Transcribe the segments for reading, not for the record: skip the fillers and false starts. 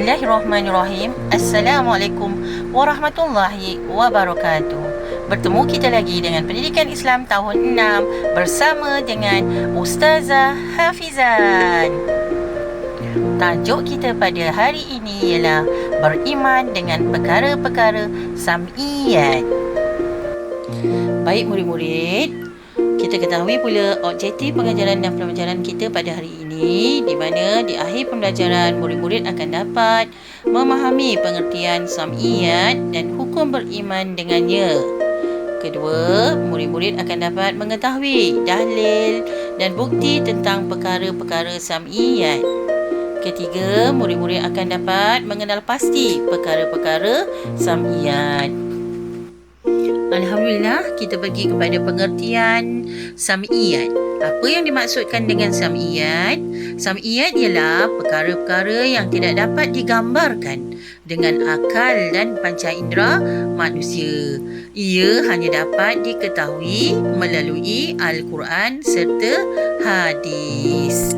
Bismillahirrahmanirrahim. Assalamualaikum warahmatullahi wabarakatuh. Bertemu kita lagi dengan Pendidikan Islam tahun 6 bersama dengan Ustazah Hafizan. Tajuk kita pada hari ini ialah beriman dengan perkara-perkara sam'iyat. Baik murid-murid, kita ketahui pula objektif pengajaran dan pembelajaran kita pada hari ini, di mana di akhir pembelajaran murid-murid akan dapat memahami pengertian sam'iyat dan hukum beriman dengannya. Kedua, murid-murid akan dapat mengetahui dalil dan bukti tentang perkara-perkara sam'iyat. Ketiga, murid-murid akan dapat mengenal pasti perkara-perkara sam'iyat. Alhamdulillah, kita pergi kepada pengertian sam'iyat. Apa yang dimaksudkan dengan sam'iyat? Sam'iyat ialah perkara-perkara yang tidak dapat digambarkan dengan akal dan panca indera manusia. Ia hanya dapat diketahui melalui Al-Quran serta hadis.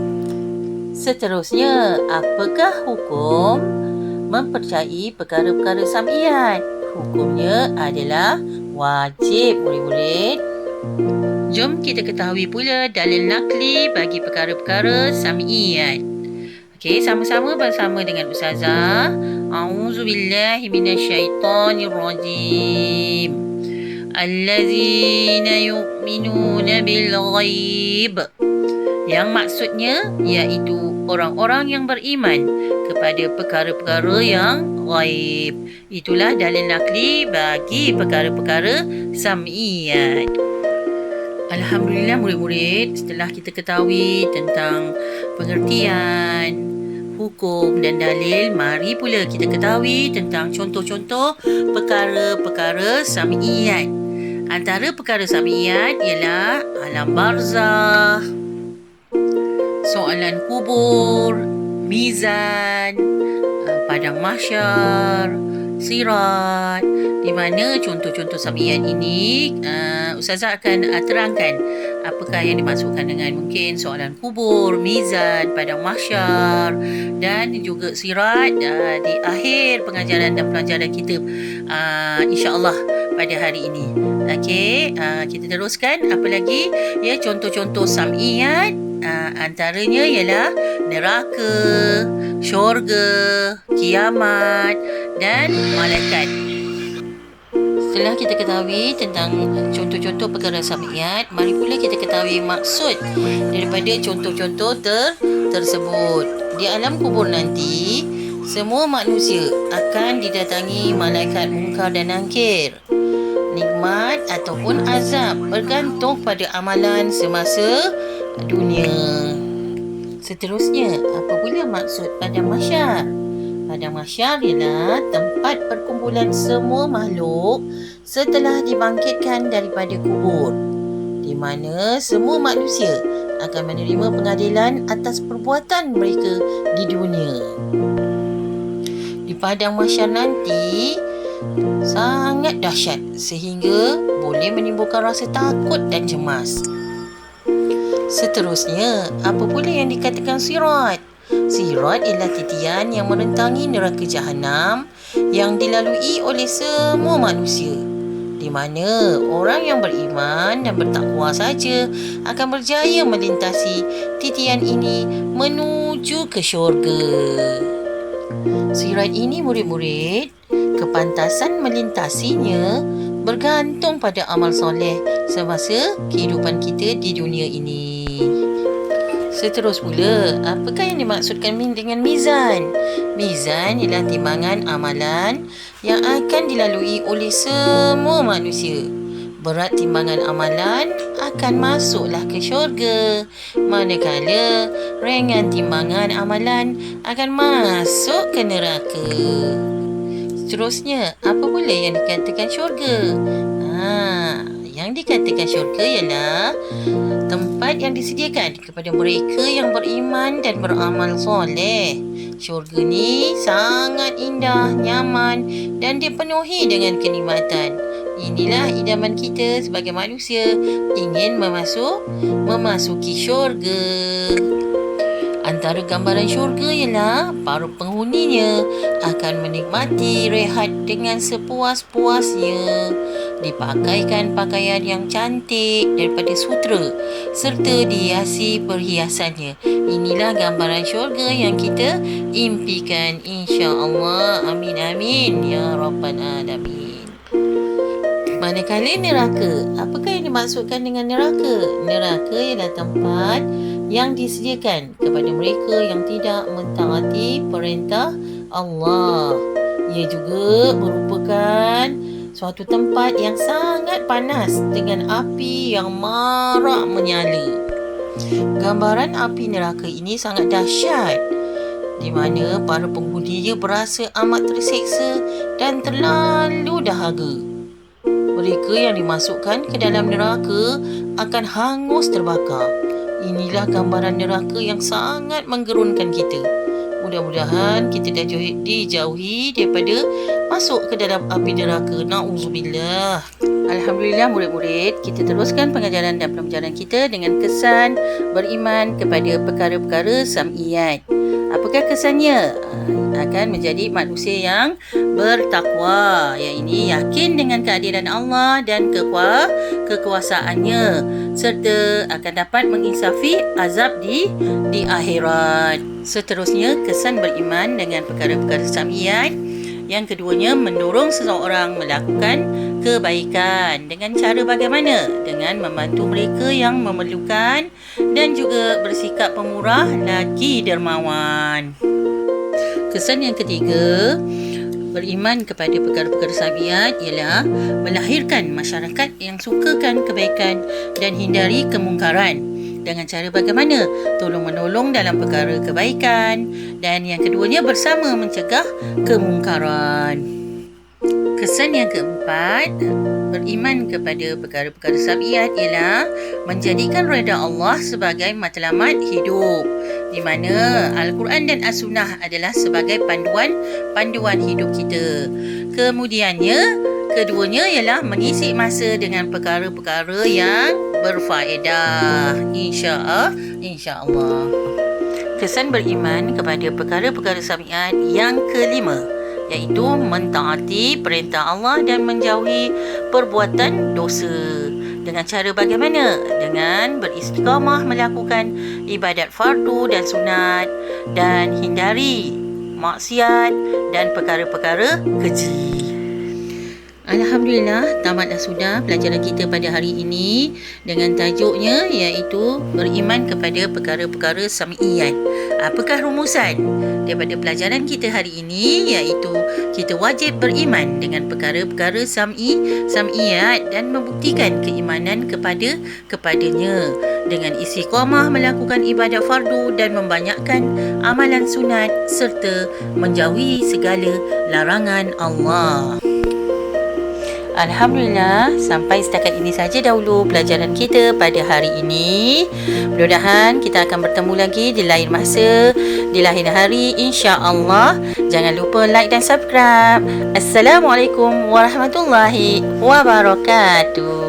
Seterusnya, apakah hukum mempercayai perkara-perkara sam'iyat? Hukumnya adalah wajib, murid-murid. Jom kita ketahui pula dalil nakli bagi perkara-perkara sam'iyat. Okey, sama-sama bersama dengan Ustazah. A'udzubillahi minasyaitonirrajim. Allazina yu'minuna bil ghaib. Yang maksudnya iaitu orang-orang yang beriman kepada perkara-perkara yang ghaib. Itulah dalil nakli bagi perkara-perkara sam'iyat. Alhamdulillah murid-murid, setelah kita ketahui tentang pengertian, hukum dan dalil, mari pula kita ketahui tentang contoh-contoh perkara-perkara sam'iyat. Antara perkara sam'iyat ialah alam barzah, soalan kubur, mizan, padang mahsyar, sirat. Di mana contoh-contoh sam'iyat ini Ustazah akan terangkan apakah yang dimaksudkan dengan mungkin soalan kubur, mizan, padang mahsyar dan juga sirat di akhir pengajaran dan pelajaran kita insya-Allah pada hari ini. Okey, kita teruskan apa lagi ya, contoh-contoh sam'iyat. Antaranya ialah neraka, syurga, kiamat dan malaikat. Setelah kita ketahui tentang contoh-contoh perkara sam'iyat, mari pula kita ketahui maksud daripada contoh-contoh tersebut. Di alam kubur nanti, semua manusia akan didatangi malaikat munkar dan nakir. Nikmat ataupun azab bergantung pada amalan semasa dunia. Seterusnya, apa pula maksud padang mahsyar? Padang mahsyar ialah tempat perkumpulan semua makhluk setelah dibangkitkan daripada kubur, di mana semua manusia akan menerima pengadilan atas perbuatan mereka di dunia. Di padang mahsyar nanti sangat dahsyat sehingga boleh menimbulkan rasa takut dan cemas. Seterusnya, apa pula yang dikatakan sirat? Sirat ialah titian yang merentangi neraka jahanam yang dilalui oleh semua manusia, di mana orang yang beriman dan bertakwa saja akan berjaya melintasi titian ini menuju ke syurga. Sirat ini murid-murid, kepantasan melintasinya bergantung pada amal soleh semasa kehidupan kita di dunia ini. Seterus pula, apakah yang dimaksudkan dengan mizan? Mizan ialah timbangan amalan yang akan dilalui oleh semua manusia. Berat timbangan amalan akan masuklah ke syurga, manakala ringan timbangan amalan akan masuk ke neraka. Seterusnya, apa pula yang dikatakan syurga? Yang dikatakan syurga ialah tempat yang disediakan kepada mereka yang beriman dan beramal soleh. Syurga ni sangat indah, nyaman dan dipenuhi dengan kenikmatan. Inilah idaman kita sebagai manusia ingin memasuki syurga. Antara gambaran syurga ialah para penghuninya akan menikmati rehat dengan sepuas-puasnya, dipakaikan pakaian yang cantik daripada sutera serta dihiasi perhiasannya. Inilah gambaran syurga yang kita impikan, insya-Allah. Amin amin ya rabbal alamin. Manakala neraka, apakah yang dimaksudkan dengan neraka? Neraka ialah tempat yang disediakan kepada mereka yang tidak mentaati perintah Allah. Ia juga merupakan suatu tempat yang sangat panas dengan api yang marak menyala. Gambaran api neraka ini sangat dahsyat, di mana para penghuninya berasa amat terseksa dan terlalu dahaga. Mereka yang dimasukkan ke dalam neraka akan hangus terbakar. Inilah gambaran neraka yang sangat menggerunkan kita. Mudah-mudahan kita dijauhi daripada masuk ke dalam api neraka. Na'udzubillah. Alhamdulillah murid-murid, kita teruskan pengajaran dan pembelajaran kita dengan kesan beriman kepada perkara-perkara sam'iyat. Apakah kesannya? Akan menjadi manusia yang bertakwa, yang ini yakin dengan keadilan Allah dan kekuasaannya, serta akan dapat menginsafi azab di akhirat. Seterusnya, kesan beriman dengan perkara-perkara sam'iyat. Yang keduanya, mendorong seseorang melakukan kebaikan. Dengan cara bagaimana? Dengan membantu mereka yang memerlukan dan juga bersikap pemurah lagi dermawan. Kesan yang ketiga, beriman kepada perkara-perkara sam'iyat ialah melahirkan masyarakat yang sukakan kebaikan dan hindari kemungkaran. Dengan cara bagaimana? Tolong-menolong dalam perkara kebaikan. Dan yang keduanya, bersama mencegah kemungkaran. Kesan yang keempat, beriman kepada perkara-perkara sam'iyat ialah menjadikan redha Allah sebagai matlamat hidup, di mana Al-Quran dan As-Sunnah adalah sebagai panduan hidup kita. Kemudiannya, keduanya ialah mengisi masa dengan perkara-perkara yang berfaedah, insya-Allah. Kesan beriman kepada perkara-perkara sam'iyat yang kelima, iaitu mentaati perintah Allah dan menjauhi perbuatan dosa. Dengan cara bagaimana? Dengan beristiqamah melakukan ibadat fardu dan sunat dan hindari maksiat dan perkara-perkara keji. Alhamdulillah, tamatlah sudah pelajaran kita pada hari ini dengan tajuknya iaitu beriman kepada perkara-perkara sam'iyat. Apakah rumusan daripada pelajaran kita hari ini? Iaitu kita wajib beriman dengan perkara-perkara sam'iyat dan membuktikan keimanan kepadanya dengan istiqamah melakukan ibadat fardu dan membanyakkan amalan sunat serta menjauhi segala larangan Allah. Alhamdulillah, sampai setakat ini saja dahulu pelajaran kita pada hari ini. Mudah-mudahan kita akan bertemu lagi di lain masa, di lain hari, insya-Allah. Jangan lupa like dan subscribe. Assalamualaikum warahmatullahi wabarakatuh.